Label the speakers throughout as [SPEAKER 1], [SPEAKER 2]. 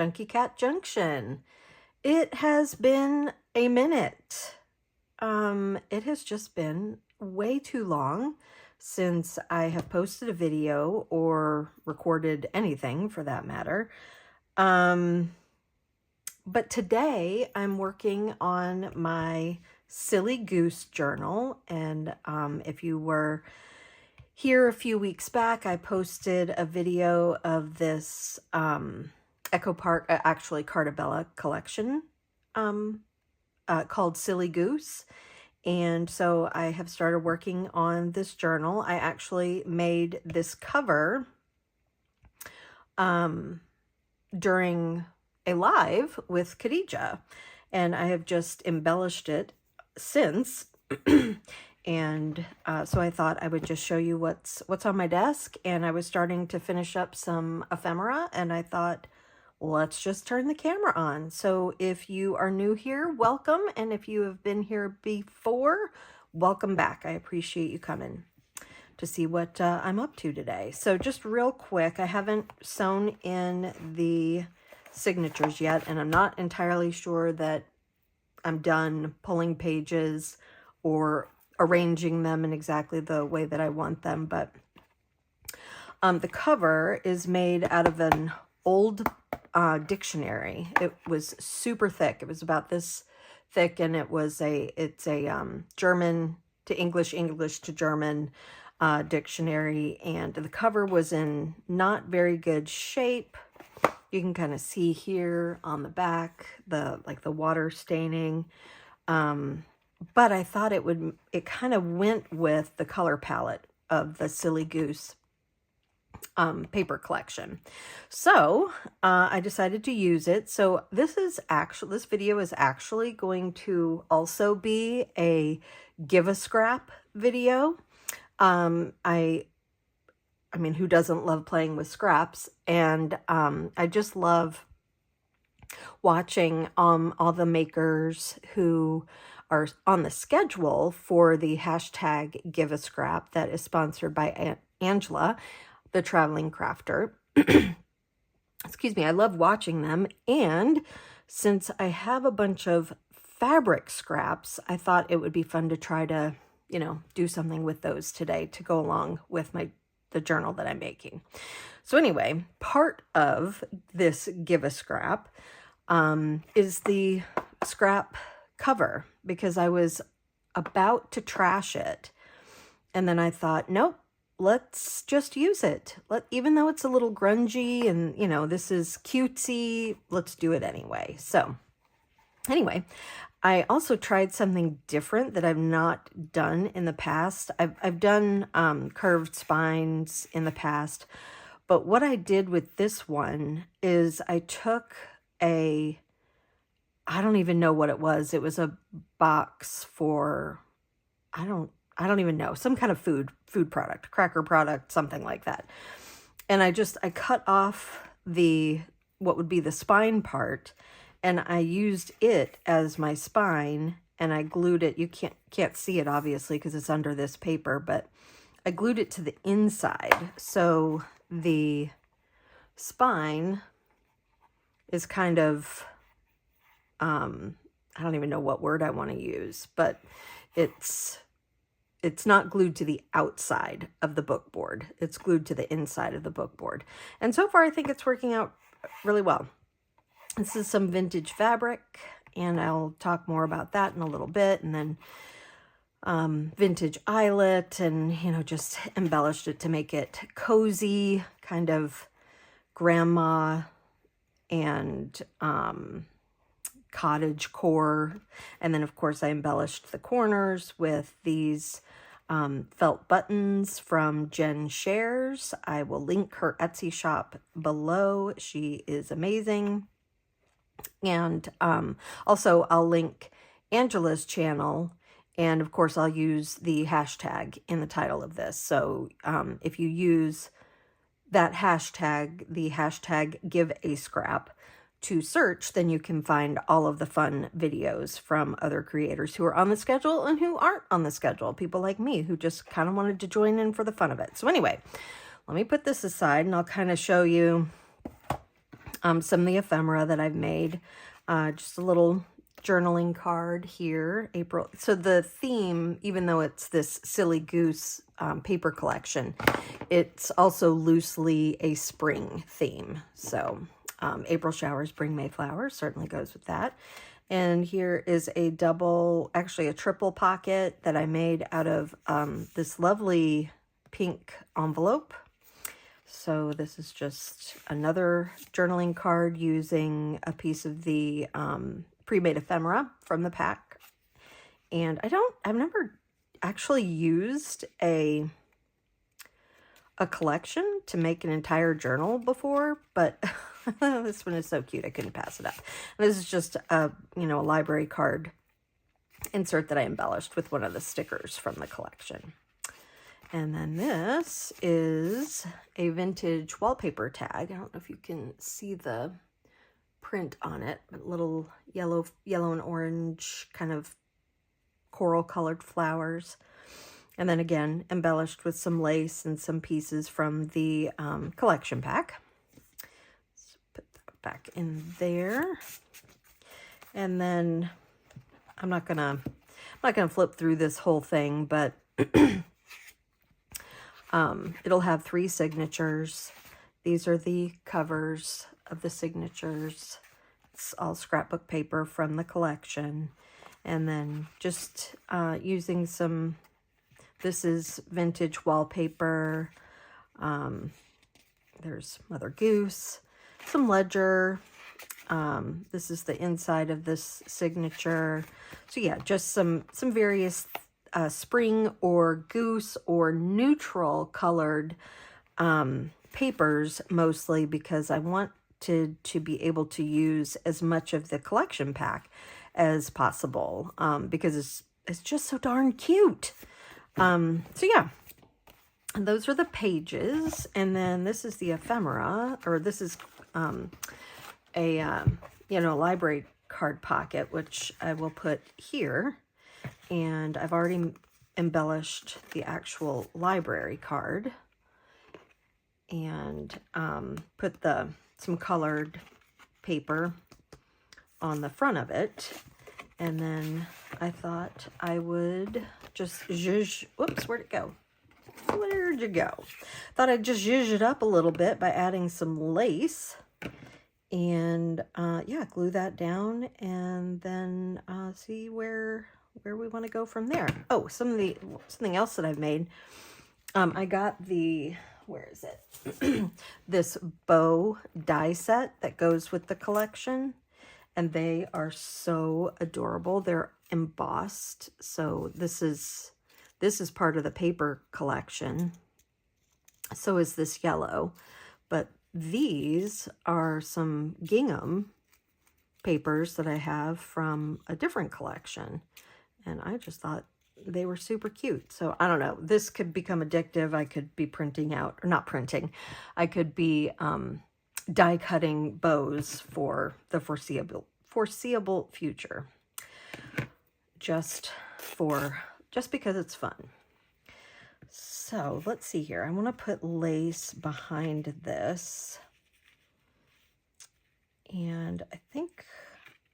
[SPEAKER 1] Stacey-JunkyCatJunction. It has been a minute. It has just been way too long since I have posted a video or recorded anything for that matter. But today I'm working on my Silly Goose journal, and if you were here a few weeks back, I posted a video of this Echo Park, actually Cartabella collection called Silly Goose. And so I have started working on this journal. I actually made this cover during a live with Khadijah, and I have just embellished it since. And so I thought I would just show you what's on my desk, and I was starting to finish up some ephemera, and I thought, let's just turn the camera on. So if you are new here, welcome, and if you have been here before, welcome back. I appreciate you coming to see what I'm up to today. So just real quick, I haven't sewn in the signatures yet, and I'm not entirely sure that I'm done pulling pages or arranging them in exactly the way that I want them, but the cover is made out of an old dictionary. It was super thick. It was about this thick, and it's a German to English, English to German dictionary, and the cover was in not very good shape. You can kind of see here on the back the water staining. But I thought it kind of went with the color palette of the Silly Goose paper collection. So I decided to use it. So this video is actually going to also be a give a scrap video. I mean, who doesn't love playing with scraps? And I just love watching all the makers who are on the schedule for the hashtag Give a Scrap that is sponsored by Angela, the traveling crafter. Excuse me, I love watching them. And since I have a bunch of fabric scraps, I thought it would be fun to try to, do something with those today to go along with the journal that I'm making. So anyway, part of this Give a Scrap is the scrap cover, because I was about to trash it, and then I thought, nope, let's just use it. Even though it's a little grungy and this is cutesy, let's do it anyway. So anyway, I also tried something different that I've not done in the past. I've done curved spines in the past, but what I did with this one is I took I don't even know what it was. It was a box for, I don't even know, some kind of food product, cracker product, something like that. And I cut off what would be the spine part, and I used it as my spine, and I glued it. You can't see it obviously because it's under this paper, but I glued it to the inside. So the spine is kind of, I don't even know what word I want to use, but it's not glued to the outside of the book board. It's glued to the inside of the book board. And so far, I think it's working out really well. This is some vintage fabric, and I'll talk more about that in a little bit. And then vintage eyelet, and, just embellished it to make it cozy, kind of grandma and cottage core. And then of course I embellished the corners with these felt buttons from Jen Shares. I will link her Etsy shop below. She is amazing. And also I'll link Angela's channel, and of course I'll use the hashtag in the title of this. So if you use that hashtag, the hashtag Give a Scrap, to search, then you can find all of the fun videos from other creators who are on the schedule and who aren't on the schedule. People like me who just kind of wanted to join in for the fun of it. So anyway, let me put this aside, and I'll kind of show you some of the ephemera that I've made. Just a little journaling card here, April. So the theme, even though it's this silly goose paper collection, it's also loosely a spring theme. So April showers bring May flowers, certainly goes with that. And here is a double, actually a triple pocket that I made out of this lovely pink envelope. So this is just another journaling card using a piece of the pre-made ephemera from the pack. And I've never actually used a collection to make an entire journal before, but this one is so cute I couldn't pass it up. And this is just a, a library card insert that I embellished with one of the stickers from the collection. And then this is a vintage wallpaper tag. I don't know if you can see the print on it, but little yellow and orange kind of coral colored flowers. And then again, embellished with some lace and some pieces from the collection pack. Let's put that back in there. And then I'm not gonna flip through this whole thing, but it'll have 3 signatures. These are the covers of the signatures. It's all scrapbook paper from the collection. And then just using some, this is vintage wallpaper. There's Mother Goose, some ledger. This is the inside of this signature. So yeah, just some various spring or goose or neutral colored papers, mostly because I wanted to be able to use as much of the collection pack as possible, because it's just so darn cute. So yeah, those are the pages. And then this is the ephemera, or this is a library card pocket, which I will put here. And I've already embellished the actual library card and put some colored paper on the front of it. And then I thought I would just zhuzh, whoops, where'd it go? Where'd you go? Thought I'd just zhuzh it up a little bit by adding some lace. And yeah, glue that down and then see where we want to go from there. Oh, something else that I've made. I got the, where is it? This bow die set that goes with the collection, and they are so adorable. They're embossed. So this is part of the paper collection. So is this yellow, but these are some gingham papers that I have from a different collection. And I just thought they were super cute. So I don't know, this could become addictive. I could be printing out, or not printing, I could be die cutting bows for the foreseeable future. Just because it's fun. So let's see here. I want to put lace behind this. And I think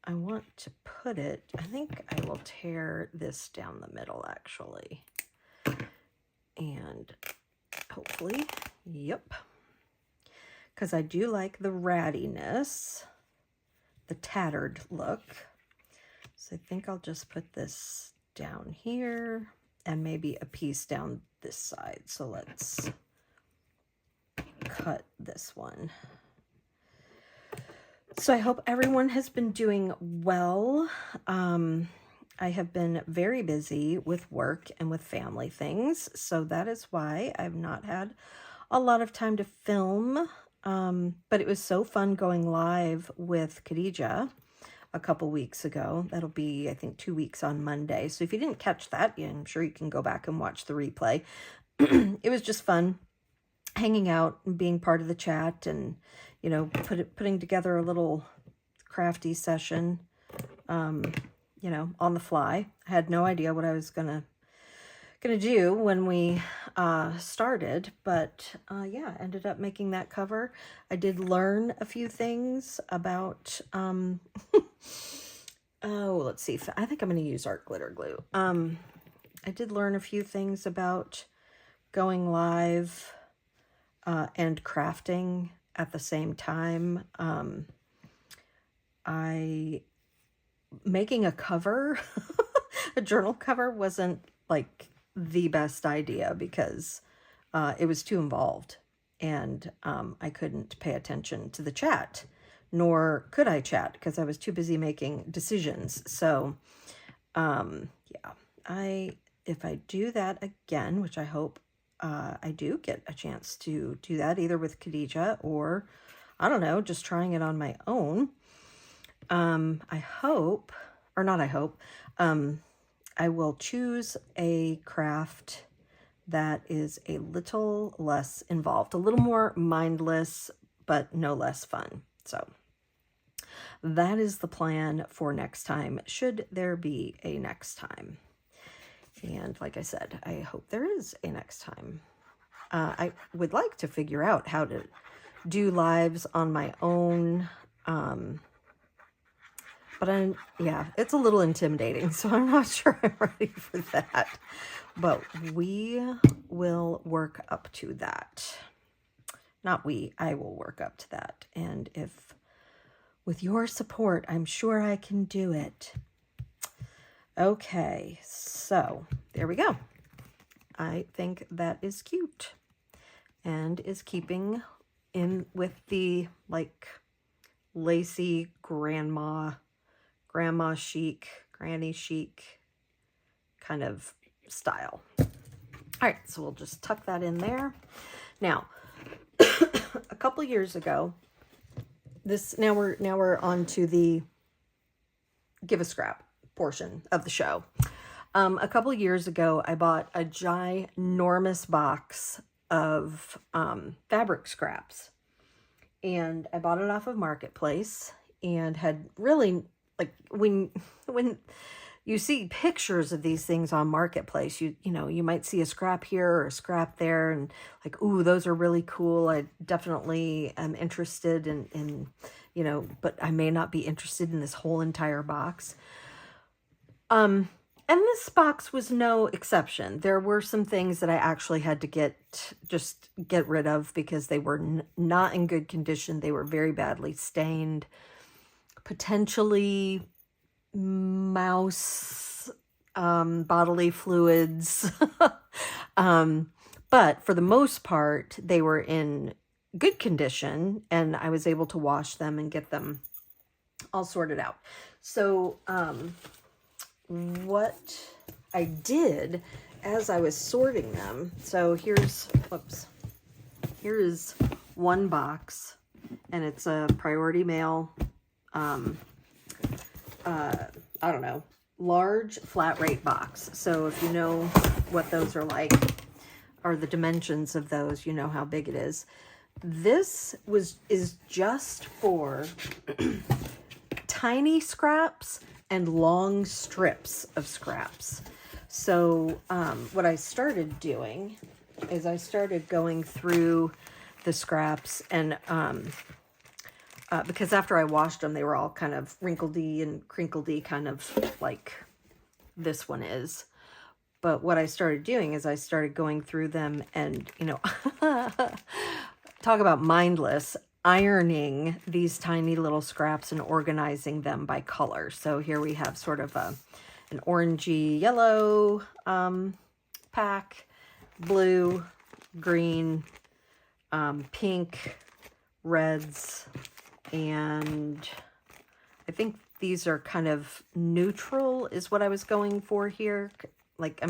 [SPEAKER 1] I want to put it, I think I will tear this down the middle actually. And hopefully, yep. Because I do like the rattiness, the tattered look. So I think I'll just put this down here and maybe a piece down this side. So let's cut this one. So I hope everyone has been doing well. I have been very busy with work and with family things, so that is why I've not had a lot of time to film. But it was so fun going live with Khadijah a couple weeks ago. That'll be, I think, 2 weeks on Monday. So if you didn't catch that, I'm sure you can go back and watch the replay. It was just fun hanging out and being part of the chat and, putting together a little crafty session, on the fly. I had no idea what I was going to gonna do when we started, but yeah, ended up making that cover. I did learn a few things about oh, let's see, I think I'm gonna use art glitter glue. I did learn a few things about going live and crafting at the same time. Making a cover, a journal cover, wasn't like the best idea because it was too involved, and I couldn't pay attention to the chat, nor could I chat because I was too busy making decisions. So yeah, if I do that again, which I hope I do get a chance to do that either with Khadijah or, I don't know, just trying it on my own. I hope, or not I hope, I will choose a craft that is a little less involved, a little more mindless, but no less fun. So that is the plan for next time, should there be a next time. And like I said, I hope there is a next time. I would like to figure out how to do lives on my own, but yeah, it's a little intimidating, so I'm not sure I'm ready for that. But we will work up to that. Not we, I will work up to that. And if, with your support, I'm sure I can do it. Okay, so there we go. I think that is cute and is keeping in with the like lacy grandma chic, granny chic kind of style. All right, so we'll just tuck that in there. Now, a couple years ago, now we're on to the give a scrap portion of the show. A couple years ago, I bought a ginormous box of fabric scraps, and I bought it off of Marketplace, and had really, like, when you see pictures of these things on Marketplace, you know, you might see a scrap here or a scrap there, and like, ooh, those are really cool. I definitely am interested in, you know, but I may not be interested in this whole entire box. And this box was no exception. There were some things that I actually had to just get rid of because they were not in good condition. They were very badly stained, potentially mouse, bodily fluids. But for the most part, they were in good condition, and I was able to wash them and get them all sorted out. So, what I did as I was sorting them, so here's one box, and it's a priority mail, I don't know, large flat rate box. So if you know what those are like, or the dimensions of those, you know how big it is. This is just for tiny scraps and long strips of scraps. So what I started doing is I started going through the scraps, and because after I washed them, they were all kind of wrinkledy and crinkledy, kind of like this one is. But what I started doing is I started going through them and, you know, talk about mindless, ironing these tiny little scraps and organizing them by color. So here we have sort of an orangey yellow pack, blue, green, pink, reds, and I think these are kind of neutral is what I was going for here. Like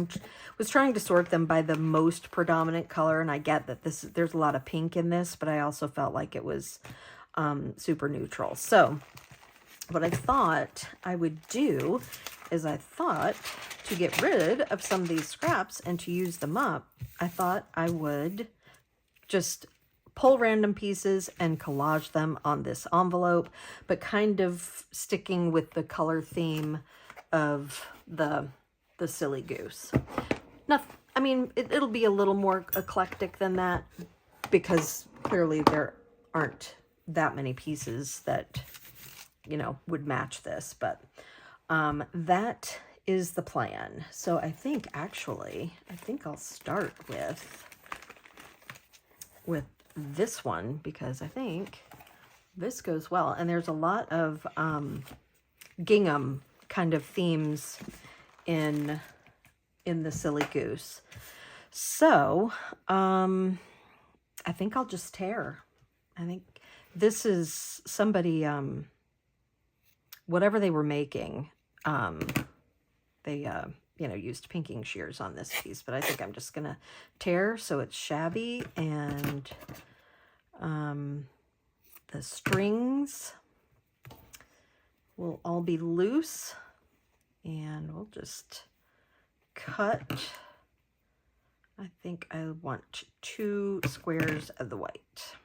[SPEAKER 1] was trying to sort them by the most predominant color, and I get that there's a lot of pink in this, but I also felt like it was super neutral. So what I thought I would do is I thought to get rid of some of these scraps and to use them up, I thought I would just pull random pieces and collage them on this envelope, but kind of sticking with the color theme of the silly goose. I mean, it'll be a little more eclectic than that because clearly there aren't that many pieces that, you know, would match this, but that is the plan. So I think actually, I think I'll start with this one because I think this goes well. And there's a lot of gingham kind of themes in the Silly Goose. So I think I'll just tear. I think this is somebody, whatever they were making, they, you know, used pinking shears on this piece, but I think I'm just going to tear so it's shabby, and the strings will all be loose, and we'll just cut. I think I want 2 squares of the white.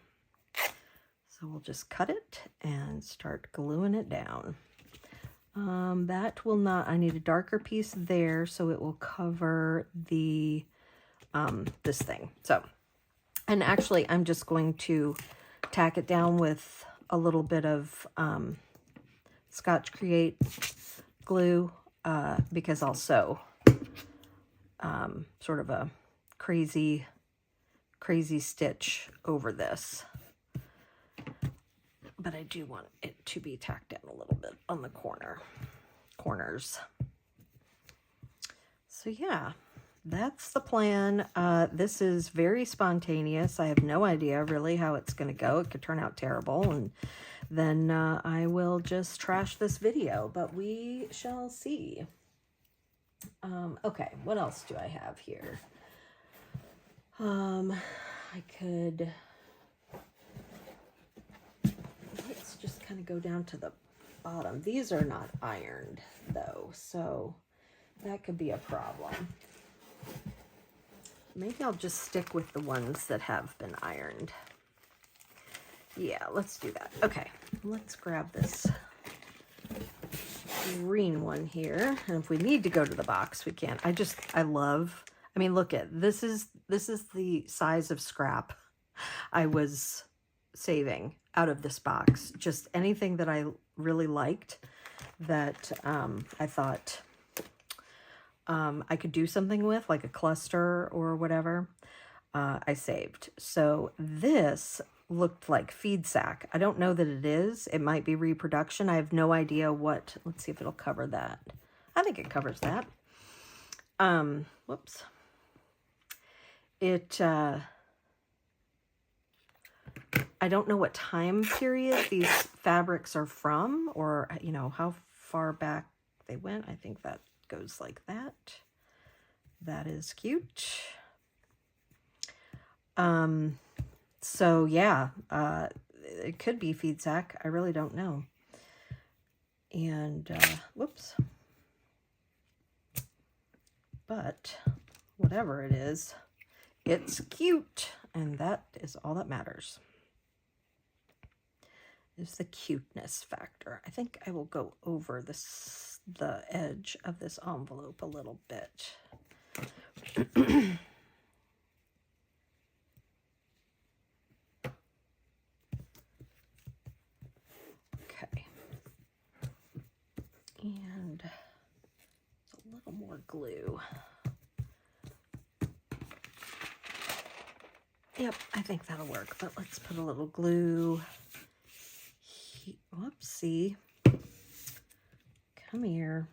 [SPEAKER 1] So we'll just cut it and start gluing it down. That will not, I need a darker piece there so it will cover the, this thing. So, and actually I'm just going to tack it down with a little bit of, Scotch Create glue, because I'll sew, sort of a crazy stitch over this. But I do want it to be tacked down a little bit on the corners. So yeah, that's the plan. This is very spontaneous. I have no idea really how it's going to go. It could turn out terrible, and then I will just trash this video, but we shall see. Okay, what else do I have here? I could... Let's just kind of go down to the bottom. These are not ironed though, so that could be a problem. Maybe I'll just stick with the ones that have been ironed. Yeah, let's do that. Okay, let's grab this green one here. And if we need to go to the box, we can. I mean, look at this is the size of scrap I was saving out of this box. Just anything that I really liked that I thought I could do something with, like a cluster or whatever, I saved. So this looked like feed sack. I don't know that it is. It might be reproduction. I have no idea what. Let's see if it'll cover that. I think it covers that. Whoops. I don't know what time period these fabrics are from, or, you know, how far back they went. I think that goes like that. That is cute. So yeah, it could be feed sack. I really don't know. And, whoops. But whatever it is, it's cute. And that is all that matters. Is the cuteness factor. I think I will go over the edge of this envelope a little bit. Okay. And a little more glue. Yep, I think that'll work, but let's put a little glue. Whoopsie. Come here.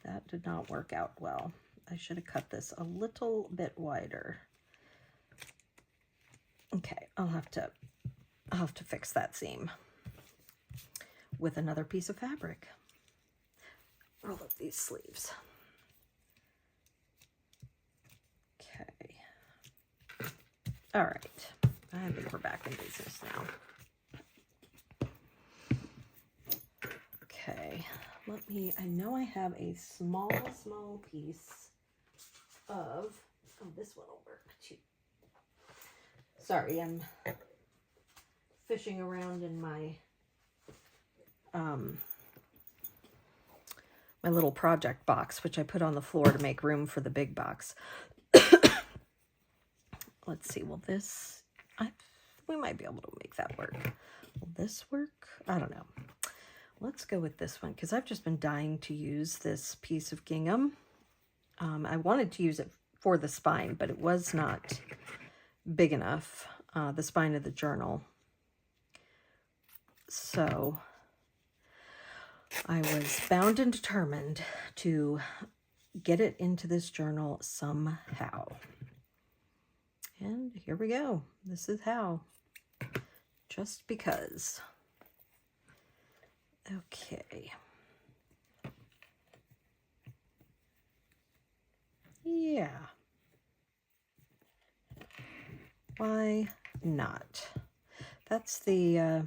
[SPEAKER 1] That did not work out well. I should have cut this a little bit wider. Okay, I'll have to fix that seam with another piece of fabric. Roll up these sleeves. Okay. All right. I think we're back in business now. Okay, I know I have a small piece of, oh, this one will work too. Sorry, I'm fishing around in my, my little project box, which I put on the floor to make room for the big box. let's see, will this, we might be able to make that work. Will this work? I don't know. Let's go with this one because I've just been dying to use this piece of gingham. I wanted to use it for the spine, but it was not big enough, the spine of the journal. So I was bound and determined to get it into this journal somehow. And here we go. This is how. Just because. Okay. Yeah. Why not? That's the,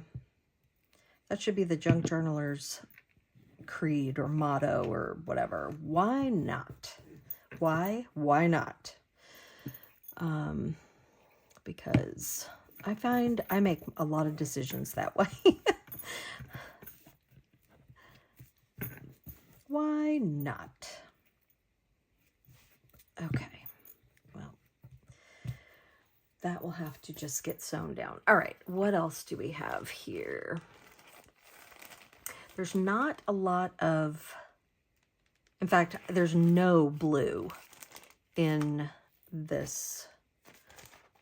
[SPEAKER 1] that should be the junk journaler's creed or motto or whatever. Why not? Why not? Because I find I make a lot of decisions that way. Why not? Okay, well, that will have to just get sewn down. All right, what else do we have here? There's not a lot of, in fact, there's no blue in this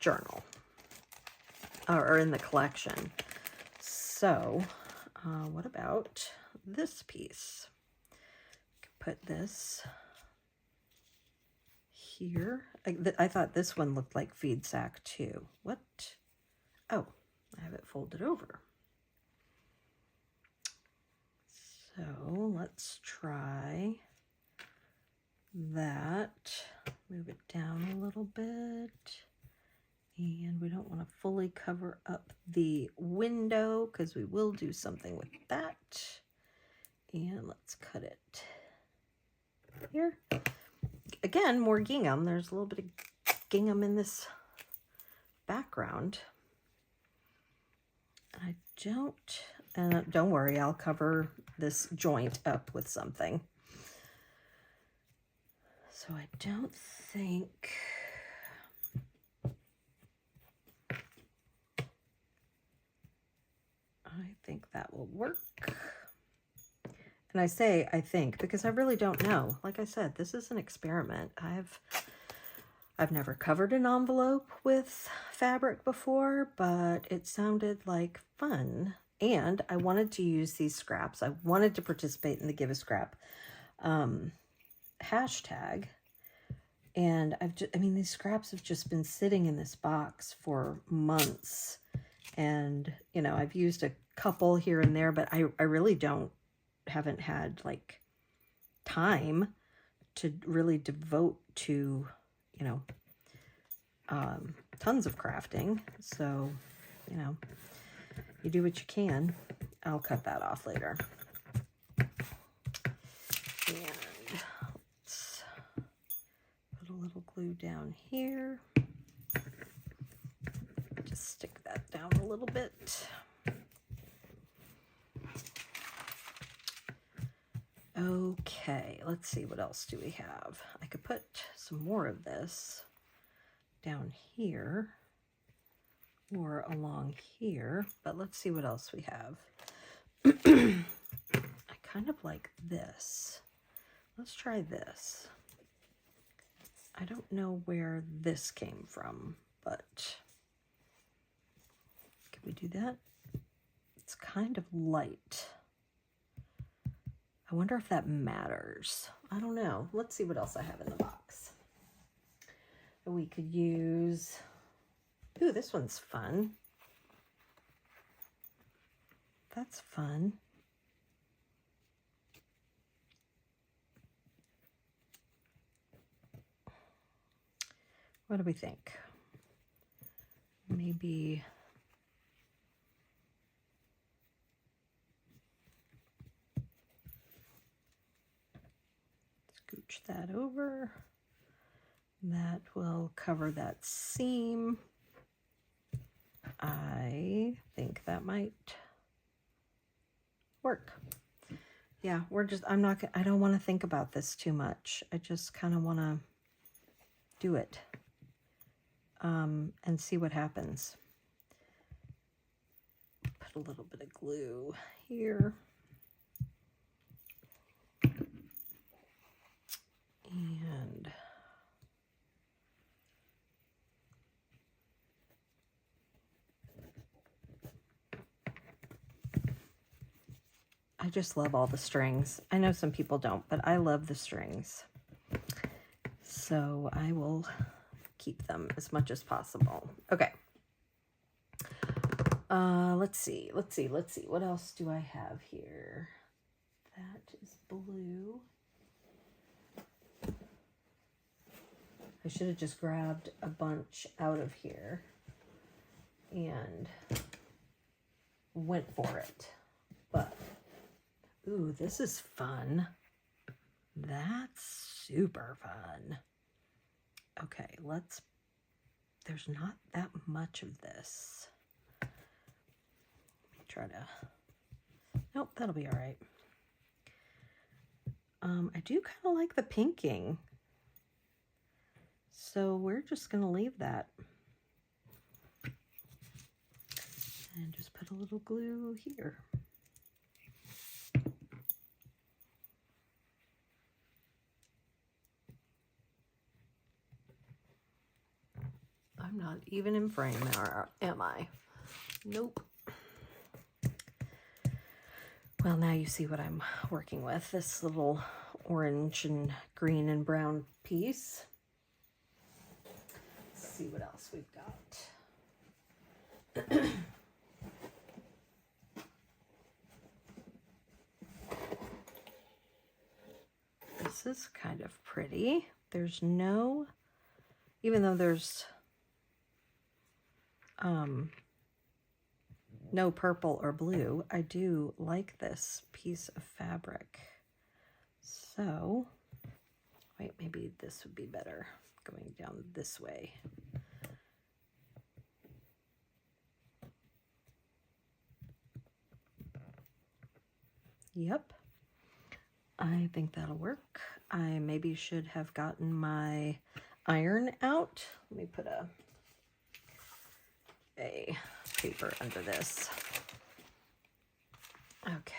[SPEAKER 1] journal or in the collection. So what about this piece? Put this here. I thought this one looked like feed sack too. What? Oh, I have it folded over. So let's try that. Move it down a little bit. And we don't want to fully cover up the window because we will do something with that. And let's cut it here. Again, more gingham. There's a little bit of gingham in this background. I don't worry, I'll cover this joint up with something. So I don't think, that will work. And I say I think because I really don't know. Like I said, this is an experiment. I've never covered an envelope with fabric before, but it sounded like fun. And I wanted to use these scraps. I wanted to participate in the Give a Scrap hashtag. And I mean, these scraps have just been sitting in this box for months. And, you know, I've used a couple here and there, but I really haven't had like time to really devote to, you know, tons of crafting. So, you know, you do what you can. I'll cut that off later. And let's put a little glue down here. Just stick that down a little bit. Okay, let's see, what else do we have? I could put some more of this down here or along here, but let's see what else we have. I kind of like this. Let's try this. I don't know where this came from, but can we do that? It's kind of light. I wonder if that matters. I don't know. Let's see what else I have in the box. We could use, ooh, this one's fun. That's fun. What do we think? Maybe scooch that over. That will cover that seam. I think that might work. Yeah, I don't want to think about this too much. I just kind of want to do it. and see what happens. Put a little bit of glue here. And I just love all the strings. I know some people don't, but I love the strings. So I will keep them as much as possible. Okay. Let's see. What else do I have here? That is blue. I should have just grabbed a bunch out of here and went for it. But, ooh, this is fun. That's super fun. Okay, there's not that much of this. Let me try to, nope, that'll be all right. I do kind of like the pinking. So we're just going to leave that. And just put a little glue here. I'm not even in frame, am I? Nope. Well, now you see what I'm working with. This little orange and green and brown piece. Let's see what else we've got. This is kind of pretty. There's no, even though there's no purple or blue, I do like this piece of fabric. So, wait, maybe this would be better going down this way. Yep, I think that'll work. I maybe should have gotten my iron out. Let me put a paper under this. Okay.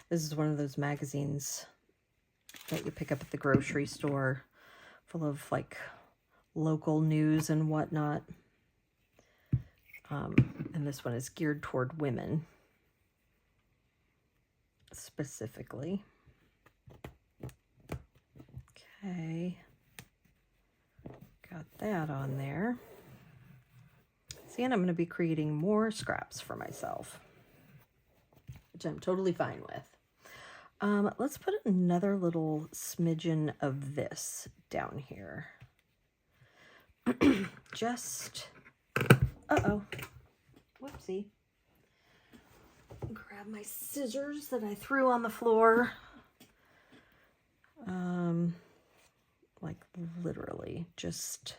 [SPEAKER 1] This is one of those magazines that you pick up at the grocery store, full of like local news and whatnot. And this one is geared toward women specifically. Okay. Got that on there. See, and I'm going to be creating more scraps for myself, which I'm totally fine with. Let's put another little smidgen of this down here. Just, uh-oh, whoopsie. Grab my scissors that I threw on the floor. Like literally just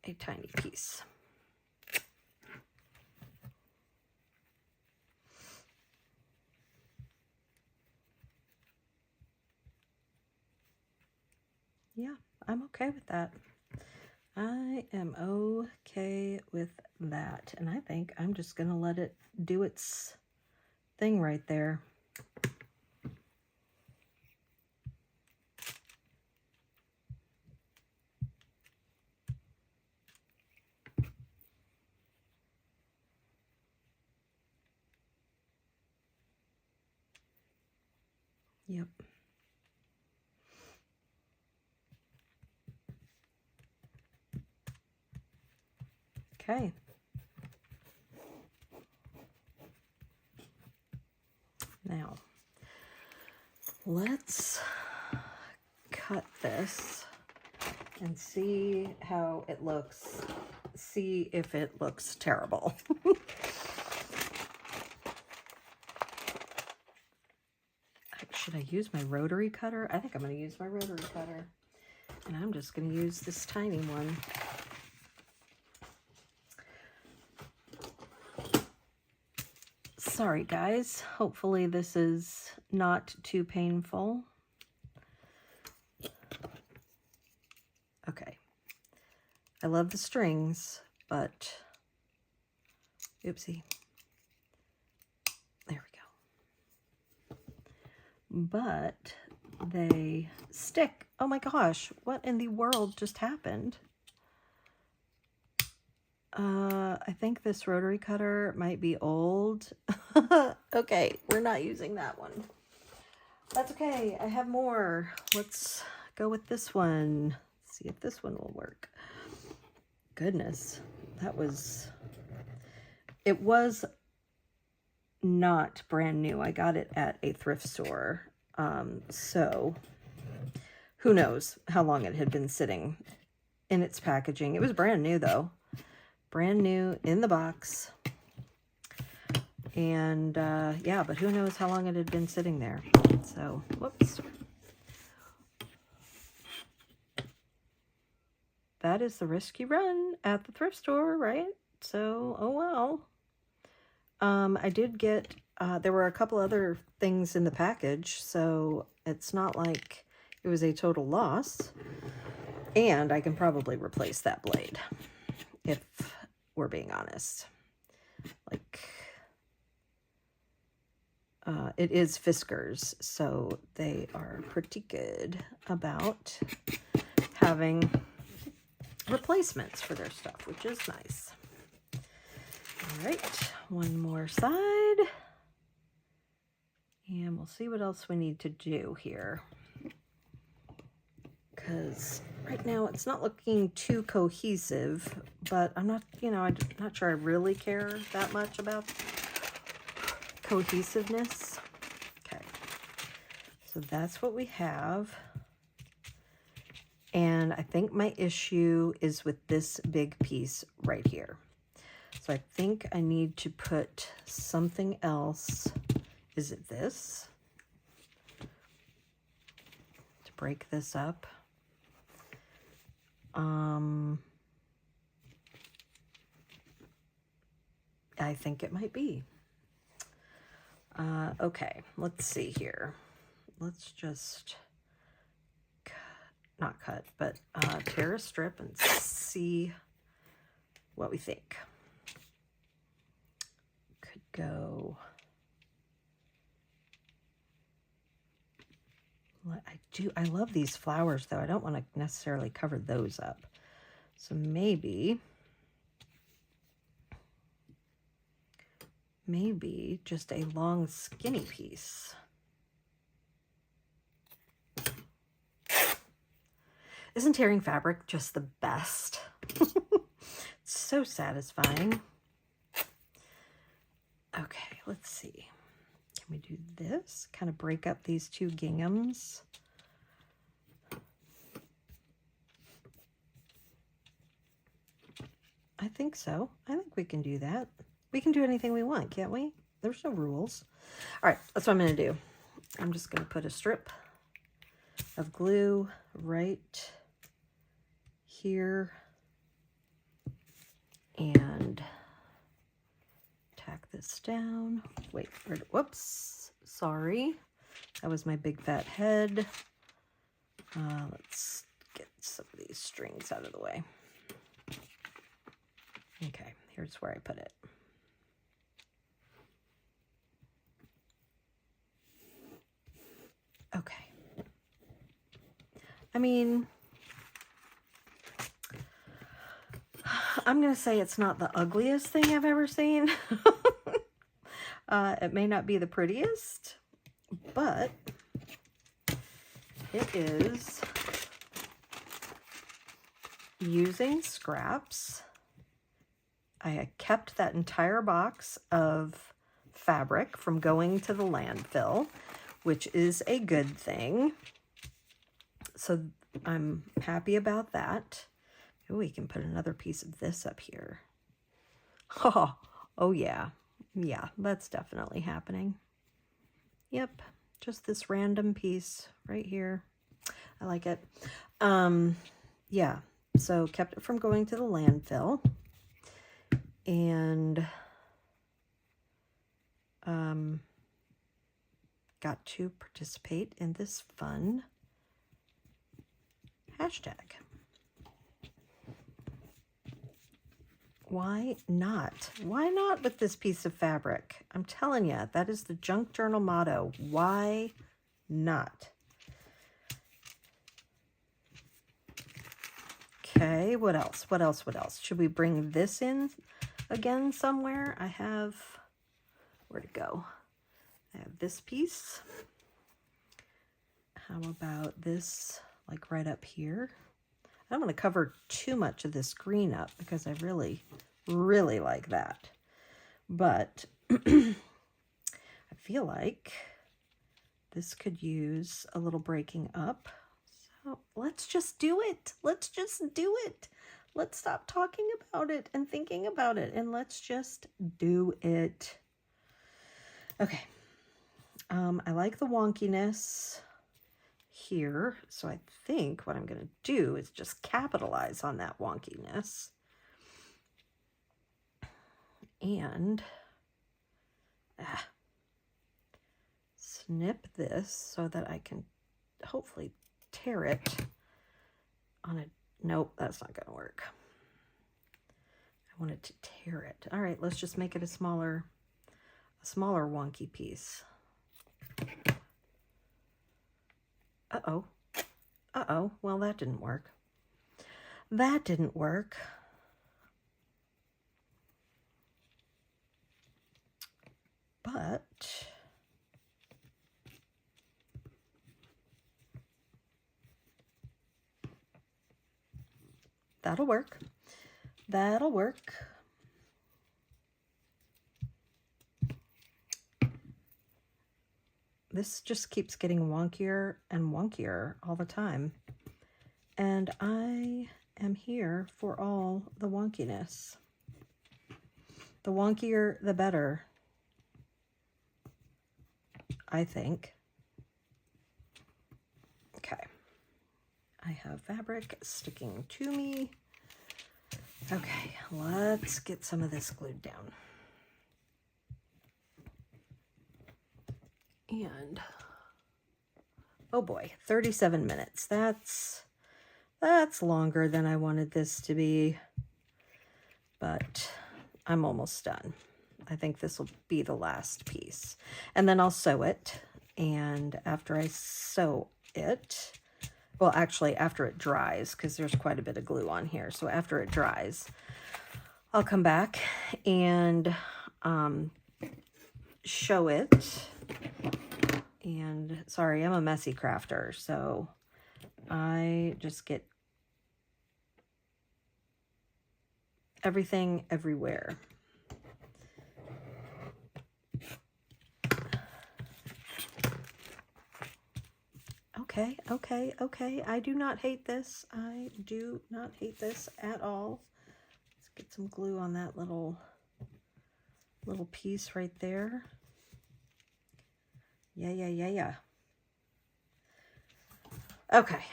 [SPEAKER 1] a tiny piece. Yeah, I'm okay with that. I am okay with that. And I think I'm just going to let it do its thing right there. Yep. Okay. Now, let's cut this and see how it looks. See if it looks terrible. Should I use my rotary cutter? I think I'm going to use my rotary cutter. And I'm just going to use this tiny one. Sorry guys, hopefully this is not too painful. Okay, I love the strings, but oopsie, there we go. But they stick. Oh my gosh, what in the world just happened? I think this rotary cutter might be old. Okay, we're not using that one. That's okay, I have more. Let's go with this one. See if this one will work. Goodness, that was... It was not brand new. I got it at a thrift store. So who knows how long it had been sitting in its packaging. It was brand new though. Brand new in the box. And yeah, but who knows how long it had been sitting there. So, whoops. That is the risk you run at the thrift store, right? So, oh well. I did get, there were a couple other things in the package, so it's not like it was a total loss. And I can probably replace that blade, if we're being honest. Like, it is Fiskars, so they are pretty good about having replacements for their stuff, which is nice. All right, one more side. And we'll see what else we need to do here. Because right now it's not looking too cohesive, but I'm not, you know, I'm not sure I really care that much about cohesiveness. Okay, so that's what we have. And I think my issue is with this big piece right here. So I think I need to put something else. Is it this? To break this up. I think it might be. Okay, let's see here. Let's just not cut, but tear a strip and see what we think. Could go. I love these flowers though. I don't want to necessarily cover those up. So maybe just a long skinny piece. Isn't tearing fabric just the best? It's so satisfying. Okay, let's see. Can we do this? Kind of break up these two ginghams. I think so. I think we can do that. We can do anything we want, can't we? There's no rules. All right, that's what I'm going to do. I'm just going to put a strip of glue right here and tack this down. Wait, whoops, sorry. That was my big fat head. Let's get some of these strings out of the way. Okay, here's where I put it. Okay. I mean, I'm going to say it's not the ugliest thing I've ever seen. It may not be the prettiest, but it is using scraps. I kept that entire box of fabric from going to the landfill, which is a good thing. So I'm happy about that. Maybe we can put another piece of this up here. Oh yeah. Yeah, that's definitely happening. Yep, just this random piece right here. I like it. Yeah, so kept it from going to the landfill. And got to participate in this fun hashtag. Why not? Why not with this piece of fabric? I'm telling you, that is the Junk Journal motto. Why not? Okay, what else? What else? What else? Should we bring this in again somewhere? I have, where'd it go? I have this piece. How about this, like right up here? I don't want to cover too much of this green up because I really, really like that. But I feel like this could use a little breaking up. So let's just do it. Let's just do it. Let's stop talking about it and thinking about it, and let's just do it. Okay. I like the wonkiness here, so I think what I'm going to do is just capitalize on that wonkiness and snip this so that I can hopefully tear it on a, nope, that's not going to work. I wanted to tear it. All right, let's just make it a smaller wonky piece. Uh-oh. Uh-oh. Well, that didn't work. That didn't work. But that'll work. That'll work. This just keeps getting wonkier and wonkier all the time. And I am here for all the wonkiness. The wonkier, the better, I think. Okay. I have fabric sticking to me. Okay, let's get some of this glued down. And, oh boy, 37 minutes. That's longer than I wanted this to be, but I'm almost done. I think this will be the last piece. And then I'll sew it, and after I sew it, well, actually, after it dries, because there's quite a bit of glue on here, so after it dries, I'll come back and show it. And sorry, I'm a messy crafter, so I just get everything everywhere. Okay, okay, okay. I do not hate this. I do not hate this at all. Let's get some glue on that little piece right there. Yeah. Okay.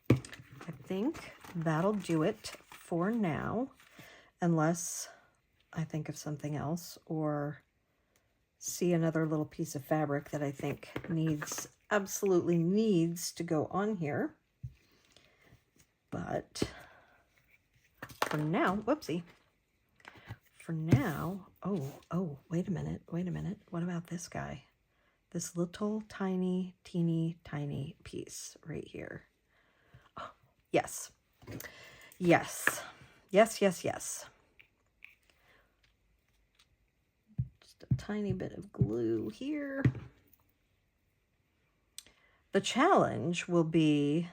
[SPEAKER 1] I think that'll do it for now, unless I think of something else or see another little piece of fabric that I think absolutely needs to go on here. But for now, whoopsie. For now, oh, wait a minute. What about this guy? This little tiny, teeny, tiny piece right here. Oh, yes. Yes. Just a tiny bit of glue here. The challenge will be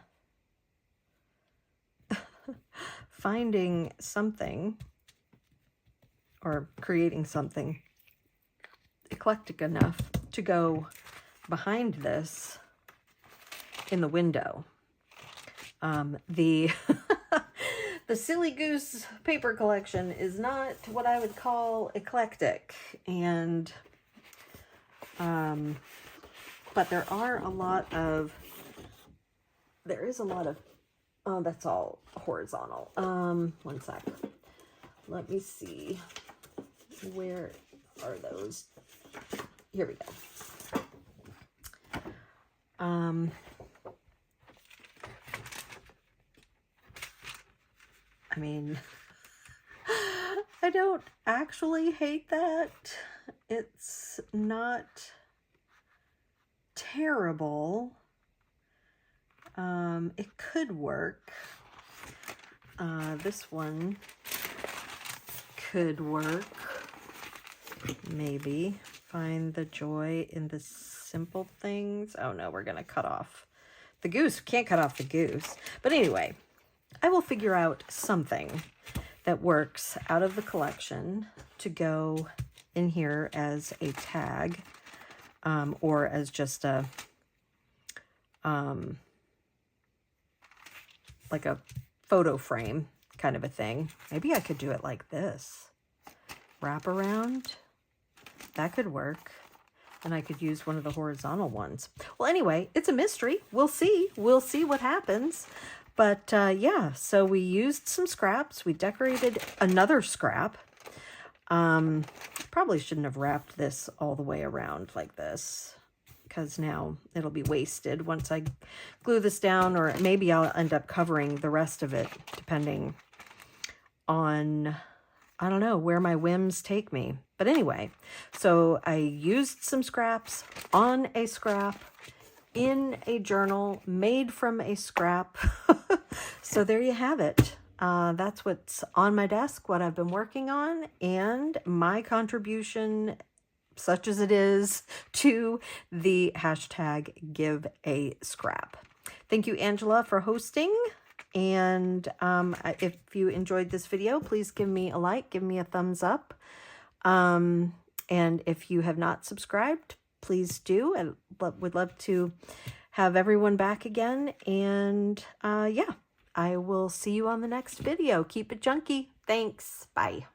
[SPEAKER 1] finding something or creating something eclectic enough to go behind this in the window. The the Silly Goose paper collection is not what I would call eclectic, and but there is a lot of, oh, that's all horizontal. One sec. Let me see where are those? Here we go. I mean, I don't actually hate that. It's not terrible. It could work. This one could work. Maybe. Find the joy in the simple things. Oh no, we're gonna cut off the goose. Can't cut off the goose. But anyway, I will figure out something that works out of the collection to go in here as a tag, or as just a like a photo frame kind of a thing. Maybe I could do it like this. Wrap around. That could work. And I could use one of the horizontal ones. Well, anyway, it's a mystery. We'll see. We'll see what happens. But yeah, so we used some scraps. We decorated another scrap. Probably shouldn't have wrapped this all the way around like this, because now it'll be wasted once I glue this down, or maybe I'll end up covering the rest of it depending on, I don't know, where my whims take me. But anyway, so I used some scraps on a scrap in a journal made from a scrap. So there you have it. That's what's on my desk, what I've been working on, and my contribution, such as it is, to the hashtag Give a Scrap. Thank you, Angela, for hosting. And if you enjoyed this video, please give me a like, give me a thumbs up. And if you have not subscribed, please do. I would love to have everyone back again. And yeah, I will see you on the next video. Keep it junky. Thanks. Bye.